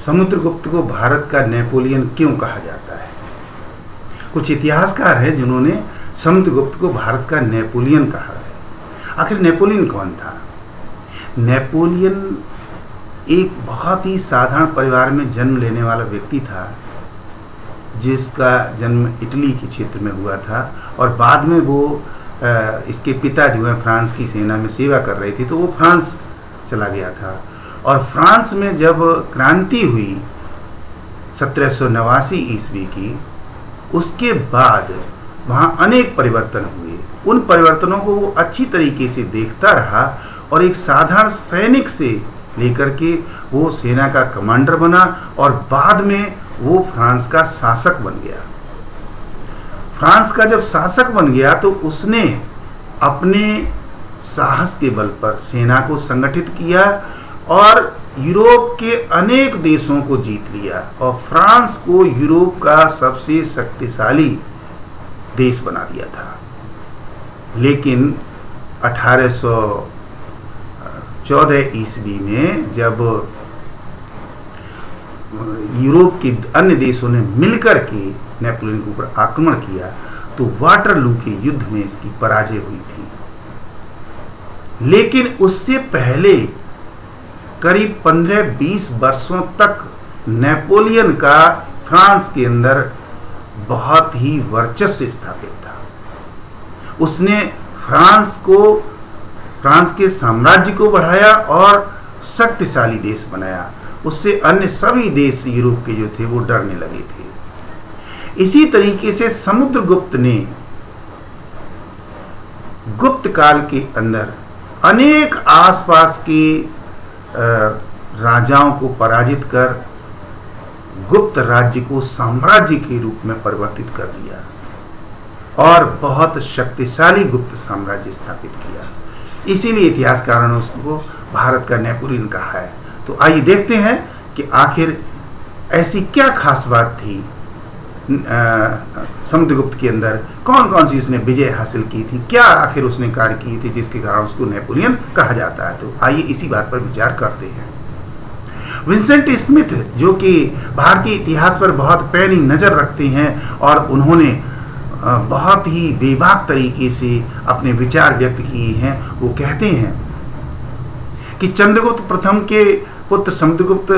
समुद्रगुप्त को भारत का नेपोलियन क्यों कहा जाता है? कुछ इतिहासकार हैं जिन्होंने समुद्रगुप्त को भारत का नेपोलियन कहा है। आखिर नेपोलियन कौन था? नेपोलियन एक बहुत ही साधारण परिवार में जन्म लेने वाला व्यक्ति था, जिसका जन्म इटली के क्षेत्र में हुआ था और बाद में वो इसके पिता जो है फ्रांस की सेना में सेवा कर रहे थे, तो वो फ्रांस चला गया था। और फ्रांस में जब क्रांति हुई 1789 ईस्वी की, उसके बाद वहाँ अनेक परिवर्तन हुए। उन परिवर्तनों को वो अच्छी तरीके से देखता रहा और एक साधारण सैनिक से लेकर के वो सेना का कमांडर बना और बाद में वो फ्रांस का शासक बन गया। फ्रांस का जब शासक बन गया तो उसने अपने साहस के बल पर सेना को संगठित किया और यूरोप के अनेक देशों को जीत लिया और फ्रांस को यूरोप का सबसे शक्तिशाली देश बना दिया था। लेकिन 1814 ईस्वी में जब यूरोप के अन्य देशों ने मिलकर के नेपोलियन के ऊपर आक्रमण किया तो वाटरलू के युद्ध में इसकी पराजय हुई थी। लेकिन उससे पहले करीब 15-20 वर्षों तक नेपोलियन का फ्रांस के अंदर बहुत ही वर्चस्व स्थापित था। उसने फ्रांस के साम्राज्य को बढ़ाया और शक्तिशाली देश बनाया। उससे अन्य सभी देश यूरोप के जो थे वो डरने लगे थे। इसी तरीके से समुद्रगुप्त ने गुप्त काल के अंदर अनेक आसपास के राजाओं को पराजित कर गुप्त राज्य को साम्राज्य के रूप में परिवर्तित कर दिया और बहुत शक्तिशाली गुप्त साम्राज्य स्थापित किया। इसीलिए इतिहासकारों ने उसको भारत का नेपोलियन कहा है। तो आइए देखते हैं कि आखिर ऐसी क्या खास बात थी समुद्रगुप्त के अंदर, कौन कौन सी उसने विजय हासिल की थी, क्या आखिर उसने कार्य किए थे जिसके कारण उसको नेपोलियन कहा जाता है। तो आइए इसी बात पर विचार करते हैं। विंसेंट स्मिथ जो कि भारतीय इतिहास पर बहुत पैनी नज़र रखते हैं और उन्होंने बहुत ही बेबाक तरीके से अपने विचार व्यक्त किए हैं, वो कहते हैं कि चंद्रगुप्त प्रथम के पुत्र समुद्रगुप्त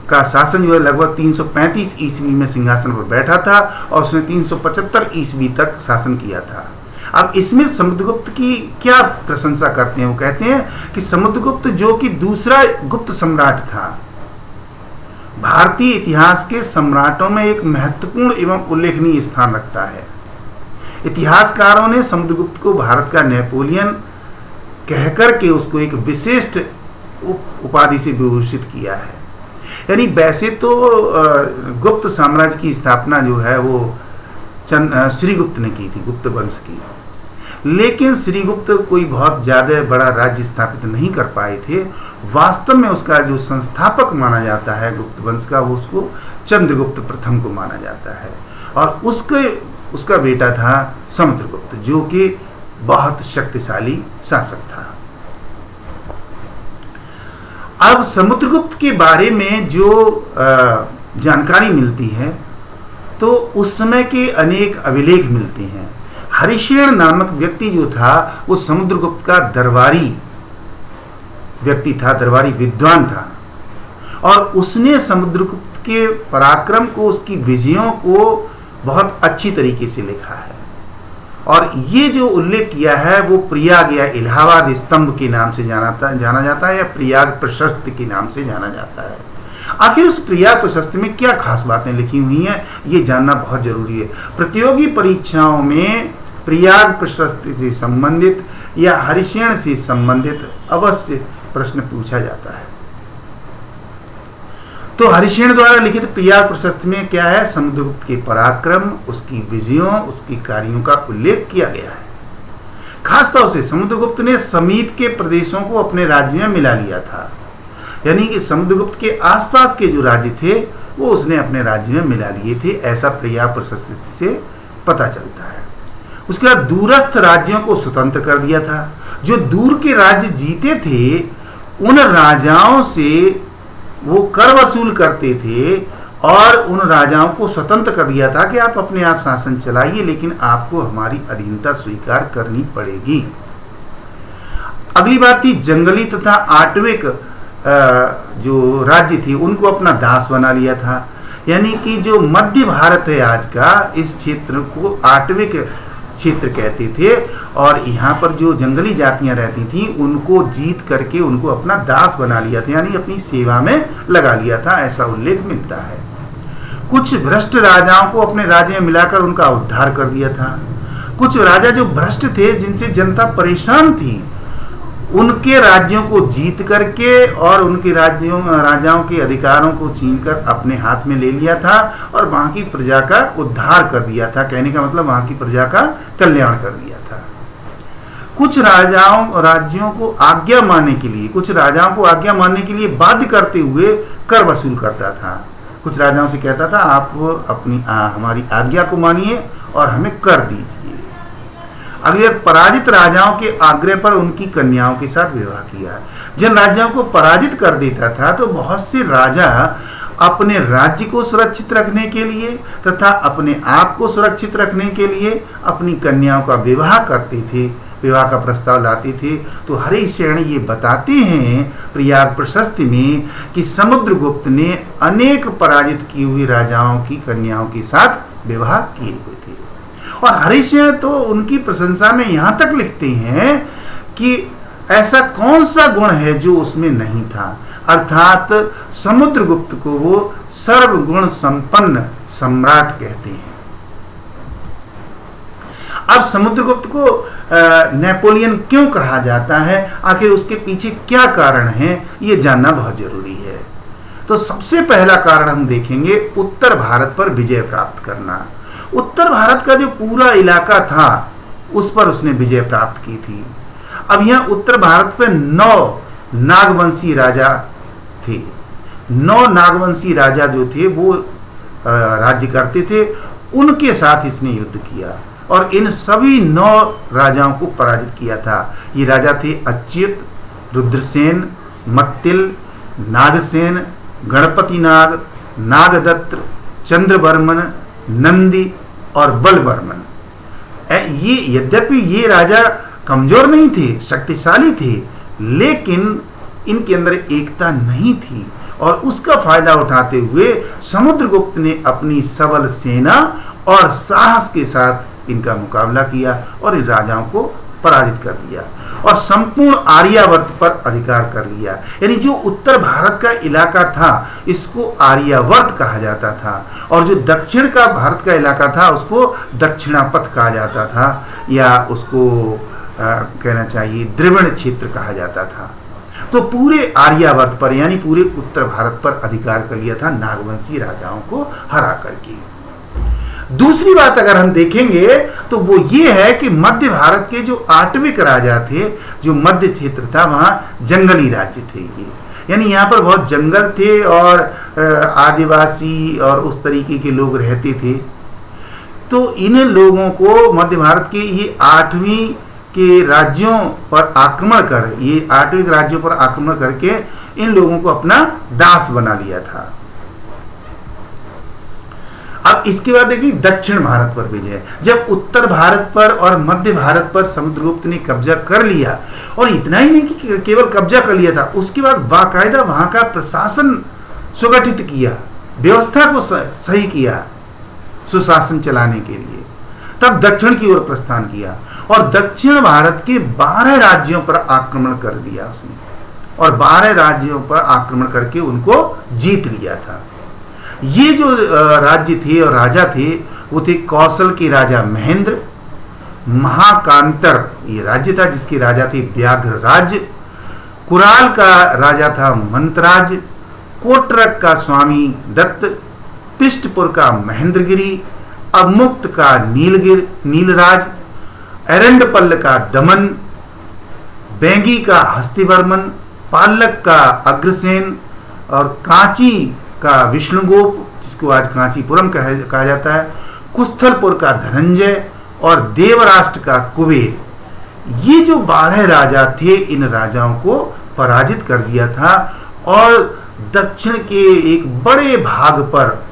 का शासन जो है लगभग 335 ईस्वी में सिंहासन पर बैठा था और उसने 375 ईस्वी तक शासन किया था। अब इसमें समुद्रगुप्त की क्या प्रशंसा करते हैं? वो कहते हैं कि समुद्रगुप्त जो कि दूसरा गुप्त सम्राट था, भारतीय इतिहास के सम्राटों में एक महत्वपूर्ण एवं उल्लेखनीय स्थान रखता है। इतिहासकारों ने समुद्रगुप्त को भारत का नेपोलियन कहकर के उसको एक विशिष्ट उपाधि से विभूषित किया है। यानी वैसे तो गुप्त साम्राज्य की स्थापना जो है वो श्रीगुप्त ने की थी, गुप्त वंश की। लेकिन श्रीगुप्त कोई बहुत ज़्यादा बड़ा राज्य स्थापित नहीं कर पाए थे। वास्तव में उसका जो संस्थापक माना जाता है गुप्त वंश का, वो उसको चंद्रगुप्त प्रथम को माना जाता है और उसका बेटा था समुद्रगुप्त जो कि बहुत शक्तिशाली शासक था। अब समुद्रगुप्त के बारे में जो जानकारी मिलती है तो उस समय के अनेक अभिलेख मिलते हैं। हरिशेन नामक व्यक्ति जो था वो समुद्रगुप्त का दरबारी व्यक्ति था, दरबारी विद्वान था और उसने समुद्रगुप्त के पराक्रम को, उसकी विजयों को बहुत अच्छी तरीके से लिखा है और ये जो उल्लेख किया है वो प्रयाग या इलाहाबाद स्तंभ के नाम से जाना जाता है या प्रयाग प्रशस्ति के नाम से जाना जाता है। आखिर उस प्रयाग प्रशस्ति में क्या खास बातें लिखी हुई हैं ये जानना बहुत जरूरी है। प्रतियोगी परीक्षाओं में प्रयाग प्रशस्ति से संबंधित या हरिशेन से संबंधित अवश्य प्रश्न पूछा जाता है। तो हरिशेन द्वारा लिखित प्रयाग प्रशस्ति में क्या है? समुद्रगुप्त के पराक्रम, उसकी विजयों, उसकी कार्यों का उल्लेख किया गया है। खासतौर से समुद्रगुप्त ने समीप के प्रदेशों को अपने राज्य में मिला लिया था, यानी कि समुद्रगुप्त के आसपास के जो राज्य थे वो उसने अपने राज्य में मिला लिए थे, ऐसा प्रयाग प्रशस्ति से पता चलता है। उसके बाद दूरस्थ राज्यों को स्वतंत्र कर दिया था। जो दूर के राज्य जीते थे उन राजाओं से वो कर वसूल करते थे और उन राजाओं को स्वतंत्र कर दिया था कि आप अपने आप शासन चलाइए, लेकिन आपको हमारी अधीनता स्वीकार करनी पड़ेगी। अगली बात थी जंगली तथा आटविक जो राज्य थे उनको अपना दास बना लिया था। यानी कि जो मध्य भारत है आज का, इस क्षेत्र को आटविक क्षेत्र कहते थे और यहाँ पर जो जंगली जातियाँ रहती थीं उनको जीत करके उनको अपना दास बना लिया था, यानी अपनी सेवा में लगा लिया था, ऐसा उल्लेख मिलता है। कुछ भ्रष्ट राजाओं को अपने राज्य में मिलाकर उनका उद्धार कर दिया था। कुछ राजा जो भ्रष्ट थे, जिनसे जनता परेशान थी, उनके राज्यों को जीत करके और उनके राजाओं के अधिकारों को छीनकर अपने हाथ में ले लिया था और वहाँ की प्रजा का उद्धार कर दिया था। कहने का मतलब वहाँ की प्रजा का कल्याण कर दिया था। कुछ राज्यों को आज्ञा मानने के लिए, कुछ राजाओं को आज्ञा मानने के लिए बाध्य करते हुए कर वसूल करता था। कुछ राजाओं से कहता था आप हमारी आज्ञा को मानिए और हमें कर दीजिए। अगले पराजित राजाओं के आग्रह पर उनकी कन्याओं के साथ विवाह किया। जिन राज्यों को पराजित कर देता था तो बहुत से राजा अपने राज्य को सुरक्षित रखने के लिए तथा अपने आप को सुरक्षित रखने के लिए अपनी कन्याओं का विवाह करते थे, विवाह का प्रस्ताव लाते थे। तो हरिशरण ये बताते हैं प्रयाग प्रशस्ति में कि समुद्रगुप्त ने अनेक पराजित की हुई राजाओं की कन्याओं के साथ विवाह किए हुए थे। और हरिशरण तो उनकी प्रशंसा में यहाँ तक लिखते हैं कि ऐसा कौन सा गुण है जो उसमें नहीं था, अर्थात समुद्रगुप्त को वो सर्वगुण संपन्न सम्राट कहते हैं। अब समुद्रगुप्त को नेपोलियन क्यों कहा जाता है, आखिर उसके पीछे क्या कारण है, ये जानना बहुत जरूरी है। तो सबसे पहला कारण हम देखेंगे उत्तर भारत पर विजय प्राप्त करना। उत्तर भारत का जो पूरा इलाका था उस पर उसने विजय प्राप्त की थी। अब यहाँ उत्तर भारत पर 9 नागवंशी राजा थे। 9 नागवंशी राजा जो थे वो राज्य करते थे, उनके साथ इसने युद्ध किया और इन सभी 9 राजाओं को पराजित किया था। ये राजा थे अच्युत, रुद्रसेन, मत्तिल, नागसेन, गणपति नाग, नागदत्त, चंद्रवर्मन, नंदी और बलवर्मन। ये यद्यपि ये राजा कमजोर नहीं थे, शक्तिशाली थे, लेकिन इनके अंदर एकता नहीं थी और उसका फायदा उठाते हुए समुद्रगुप्त ने अपनी सबल सेना और साहस के साथ इनका मुकाबला किया और इन राजाओं को पराजित कर दिया और संपूर्ण आर्यावर्त पर अधिकार कर लिया। यानी जो उत्तर भारत का इलाका था इसको आर्यावर्त कहा जाता था और जो दक्षिण का भारत का इलाका था उसको दक्षिणापथ कहा जाता था, या उसको कहना चाहिए द्रविड़ क्षेत्र कहा जाता था। तो पूरे आर्यावर्त पर यानी पूरे उत्तर भारत पर अधिकार कर लिया था नागवंशी राजाओं को हरा करके। दूसरी बात अगर हम देखेंगे तो वो ये है कि मध्य भारत के जो आटविक राजा थे, जो मध्य क्षेत्र था वहाँ जंगली राज्य थे ये, यानी यहाँ पर बहुत जंगल थे और आदिवासी और उस तरीके के लोग रहते थे। तो इन लोगों को मध्य भारत के ये 8वीं के राज्यों पर आक्रमण कर, ये 8वीं राज्यों पर आक्रमण करके इन लोगों को अपना दास बना लिया था। अब इसके बाद देखिए दक्षिण भारत पर विजय। जब उत्तर भारत पर और मध्य भारत पर समुद्रगुप्त ने कब्जा कर लिया, और इतना ही नहीं कि केवल कब्जा कर लिया था, उसके बाद बाकायदा वहां का प्रशासन सुगठित किया, व्यवस्था को सही किया सुशासन चलाने के लिए। तब दक्षिण की ओर प्रस्थान किया और दक्षिण भारत के 12 राज्यों पर आक्रमण कर दिया उसने, और 12 राज्यों पर आक्रमण करके उनको जीत लिया था। ये जो राज्य थे और राजा थे वो थे कौशल के राजा महेंद्र, महाकांतर ये राज्य था जिसके राजा थे व्याघ्रराज, कुराल का राजा था मंतराज, कोटरक का स्वामी दत्त, पिष्टपुर का महेंद्रगिरी, अवमुक्त का नीलराज, एरंडपल्ल का दमन, बैंगी का हस्तिवर्मन, पालक का अग्रसेन और कांची का विष्णुगोप जिसको आज कांचीपुरम कहा जाता है, कुस्थलपुर का धनंजय और देवराष्ट्र का कुबेर। ये जो 12 राजा थे इन राजाओं को पराजित कर दिया था और दक्षिण के एक बड़े भाग पर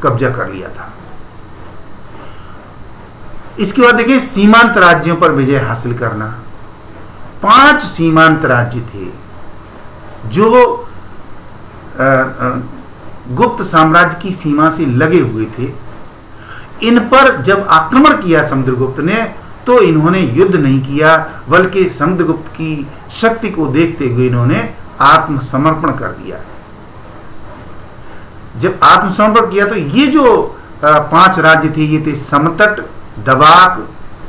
कब्जा कर लिया था। इसके बाद देखिए सीमांत राज्यों पर विजय हासिल करना। 5 सीमांत राज्य थे जो गुप्त साम्राज्य की सीमा से लगे हुए थे। इन पर जब आक्रमण किया समुद्रगुप्त ने तो इन्होंने युद्ध नहीं किया, बल्कि समुद्रगुप्त की शक्ति को देखते हुए इन्होंने आत्मसमर्पण कर दिया। जब आत्मसमर्पण किया तो ये जो 5 राज्य थे, ये थे समतट, दबाक,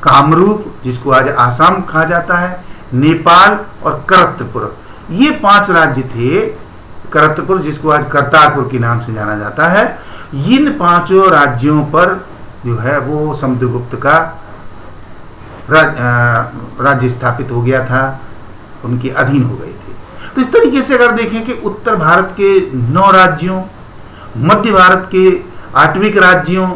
कामरूप जिसको आज आसाम कहा जाता है, नेपाल और करतपुर। ये 5 राज्य थे। करतपुर जिसको आज करतारपुर के नाम से जाना जाता है। इन 5 राज्यों पर जो है वो समुद्रगुप्त का राज्य स्थापित हो गया था, उनके अधीन हो गए थे। तो इस तरीके से अगर देखें कि उत्तर भारत के 9 राज्यों, मध्य भारत के 8 राज्यों,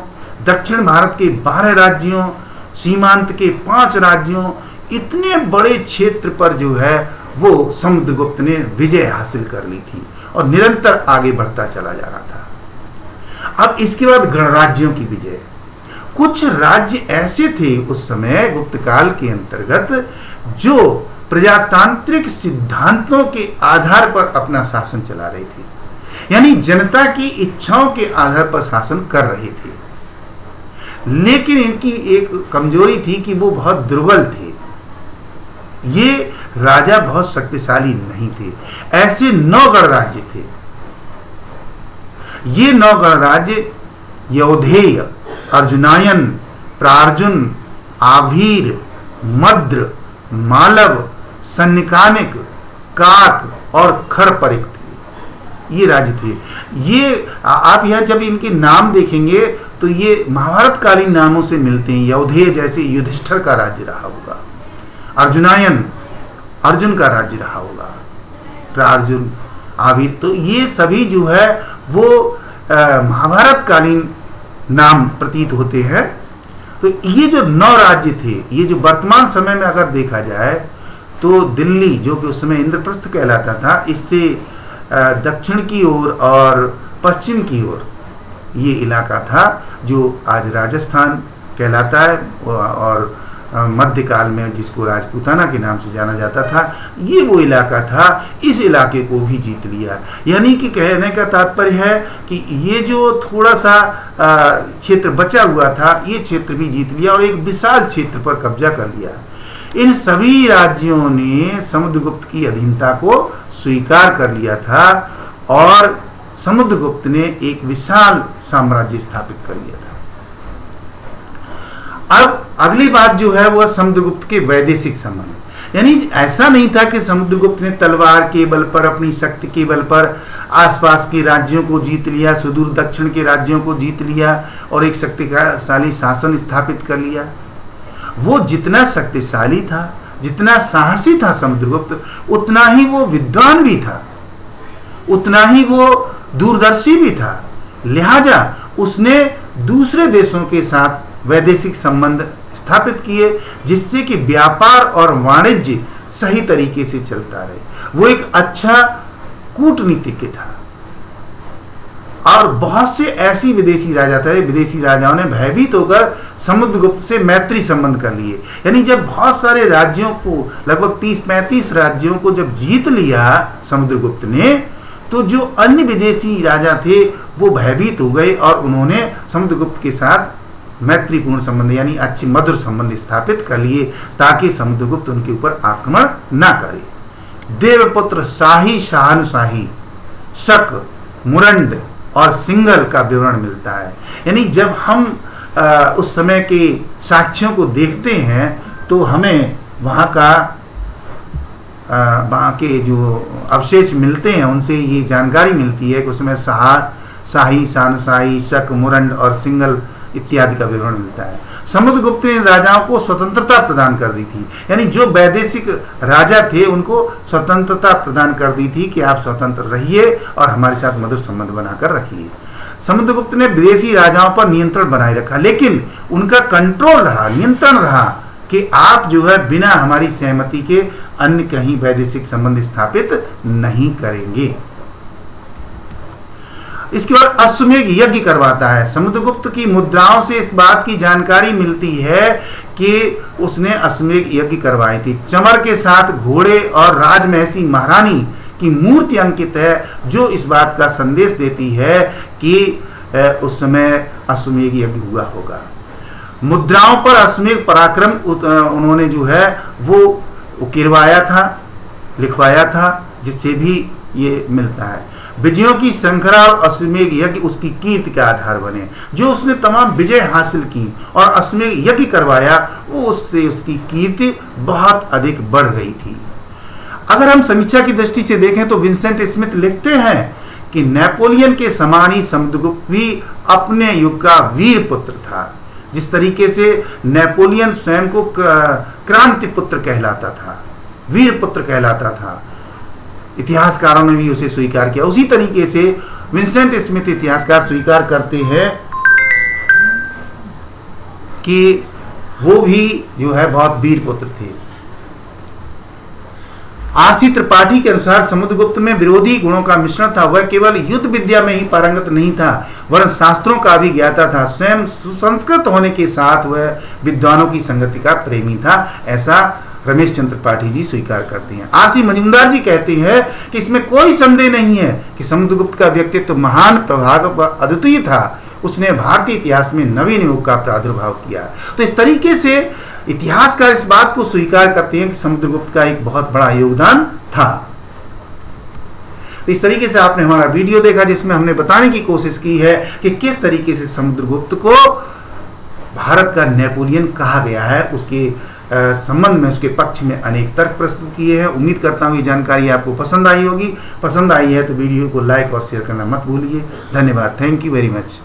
दक्षिण भारत के 12 राज्यों, सीमांत के 5 राज्यों, इतने बड़े क्षेत्र पर जो है वो समुद्रगुप्त ने विजय हासिल कर ली थी और निरंतर आगे बढ़ता चला जा रहा था। अब इसके बाद गणराज्यों की विजय। कुछ राज्य ऐसे थे उस समय गुप्त काल के अंतर्गत जो प्रजातांत्रिक सिद्धांतों के आधार पर अपना शासन चला रहे थे, यानी जनता की इच्छाओं के आधार पर शासन कर रहे थे। लेकिन इनकी एक कमजोरी थी कि वो बहुत दुर्बल थे। ये राजा बहुत शक्तिशाली नहीं थे। ऐसे 9 गणराज्य थे। ये 9 गणराज्य यौधेय, अर्जुनायन, प्रार्जुन, आभीर, मद्र, मालव, सन्निकानिक, काक और खरपरिक थे। ये राज्य थे। ये आप यह जब इनके नाम देखेंगे तो ये महाभारत कालीन नामों से मिलते हैं। यौधेय जैसे युधिष्ठिर का राज्य रहा होगा, अर्जुनायन अर्जुन का राज्य रहा होगा, प्रार्जुन, आभीर, तो ये सभी जो है वो महाभारत कालीन नाम प्रतीत होते हैं। तो ये जो 9 राज्य थे, ये जो वर्तमान समय में अगर देखा जाए तो दिल्ली जो कि उस समय इंद्रप्रस्थ कहलाता था, इससे दक्षिण की ओर और पश्चिम की ओर ये इलाका था जो आज राजस्थान कहलाता है और मध्यकाल में जिसको राजपूताना के नाम से जाना जाता था, ये वो इलाका था। इस इलाके को भी जीत लिया। यानी कि कहने का तात्पर्य है कि ये जो थोड़ा सा क्षेत्र बचा हुआ था, ये क्षेत्र भी जीत लिया और एक विशाल क्षेत्र पर कब्जा कर लिया। इन सभी राज्यों ने समुद्रगुप्त की अधीनता को स्वीकार कर लिया था और समुद्रगुप्त ने एक विशाल साम्राज्य स्थापित कर लिया था। अब अगली बात जो है वह समुद्रगुप्त के वैदेशिक संबंध। यानी ऐसा नहीं था कि समुद्रगुप्त ने तलवार के बल पर, अपनी शक्ति के बल पर आसपास के राज्यों को जीत लिया, सुदूर दक्षिण के राज्यों को जीत लिया और एक शक्तिशाली शासन स्थापित कर लिया। वो जितना शक्तिशाली था, जितना साहसी था समुद्रगुप्त, उतना ही वो विद्वान भी था, उतना ही वो दूरदर्शी भी था। लिहाजा उसने दूसरे देशों के साथ वैदेशिक संबंध स्थापित किए जिससे कि व्यापार और वाणिज्य सही तरीके से चलता रहे। वो एक अच्छा कूटनीतिज्ञ था और बहुत से ऐसी विदेशी राजा थे, विदेशी राजाओं ने भयभीत होकर समुद्रगुप्त से मैत्री संबंध कर लिए। यानी जब बहुत सारे राज्यों को, लगभग 30-35 राज्यों को जब जीत लिया समुद्रगुप्त ने, तो जो अन्य विदेशी राजा थे वो भयभीत हो गए और उन्होंने समुद्रगुप्त के साथ मैत्रीपूर्ण संबंध यानी अच्छे मधुर संबंध स्थापित कर लिए ताकि समुद्रगुप्त उनके ऊपर आक्रमण ना करे। देवपुत्र शाही, शाहानुशाही, शक, मुरंड और सिंघल का विवरण मिलता है। यानी जब हम उस समय के साक्ष्यों को देखते हैं तो हमें वहाँ के जो अवशेष मिलते हैं उनसे ये जानकारी मिलती है कि उसमें शाही, शाहानुशाही, शक, मुरंड और सिंघल इत्यादि का विवरण मिलता है। समुद्रगुप्त ने राजाओं को स्वतंत्रता प्रदान कर दी थी। यानी जो वैदेशिक राजा थे उनको स्वतंत्रता प्रदान कर दी थी कि आप स्वतंत्र रहिए और हमारे साथ मधुर संबंध बनाकर रखिए। समुद्रगुप्त ने विदेशी राजाओं पर नियंत्रण बनाए रखा, लेकिन उनका कंट्रोल रहा, नियंत्रण रहा कि आप जो है बिना हमारी सहमति के अन्य कहीं वैदेशिक संबंध स्थापित नहीं करेंगे। इसके बाद अश्वमेध यज्ञ करवाता है। समुद्रगुप्त की मुद्राओं से इस बात की जानकारी मिलती है कि उसने अश्वमेध यज्ञ करवाई थी। चमर के साथ घोड़े और राजमहसी महारानी की मूर्ति अंकित है, जो इस बात का संदेश देती है कि उस समय अश्वमेध यज्ञ हुआ होगा। मुद्राओं पर अश्वमेध पराक्रम उन्होंने जो है वो उकेरवाया था, लिखवाया था, जिससे भी ये मिलता है। विजयों की श्रृंखला और अश्वमेध यज्ञ उसकी कीर्ति का आधार बने। जो उसने तमाम विजय हासिल की और अश्वमेध यज्ञ करवाया, वो उससे उसकी कीर्ति बहुत अधिक बढ़ गई थी। अगर हम समीक्षा की दृष्टि से देखें तो विंसेंट स्मिथ लिखते हैं कि नेपोलियन के समान ही समुद्रगुप्त भी अपने युग का वीर पुत्र था। जिस तरीके से नेपोलियन स्वयं को क्रांति पुत्र कहलाता था, वीर पुत्र कहलाता था, इतिहासकारों ने भी उसे स्वीकार किया, उसी तरीके से विंसेंट स्मिथ इतिहासकार स्वीकार करते हैं कि वो भी जो है बहुत वीर पुत्र थे। आरसी त्रिपाठी के अनुसार समुद्रगुप्त में विरोधी गुणों का मिश्रण था। वह केवल युद्ध विद्या में ही पारंगत नहीं था, वरन शास्त्रों का भी ज्ञाता था। स्वयं सुसंस्कृत होने के साथ वह विद्वानों की संगति का प्रेमी था। ऐसा रमेश चंद्र त्रिपाठी जी स्वीकार करते हैं। आरसी मजूमदार जी कहते हैं कि इसमें कोई संदेह नहीं है कि समुद्रगुप्त का व्यक्तित्व महान, प्रभावक व अद्वितीय था। उसने भारतीय इतिहास में नवीन युग का प्रादुर्भाव किया। तो इस तरीके से इतिहासकार इस बात को स्वीकार करते हैं कि समुद्रगुप्त का एक बहुत बड़ा योगदान था। तो इस तरीके से आपने हमारा वीडियो देखा, जिसमें हमने बताने की कोशिश की है कि किस तरीके से समुद्रगुप्त को भारत का नेपोलियन कहा गया है। उसके संबंध में, उसके पक्ष में अनेक तर्क प्रस्तुत किए हैं। उम्मीद करता हूँ ये जानकारी आपको पसंद आई होगी। पसंद आई है तो वीडियो को लाइक और शेयर करना मत भूलिए। धन्यवाद। Thank you very much.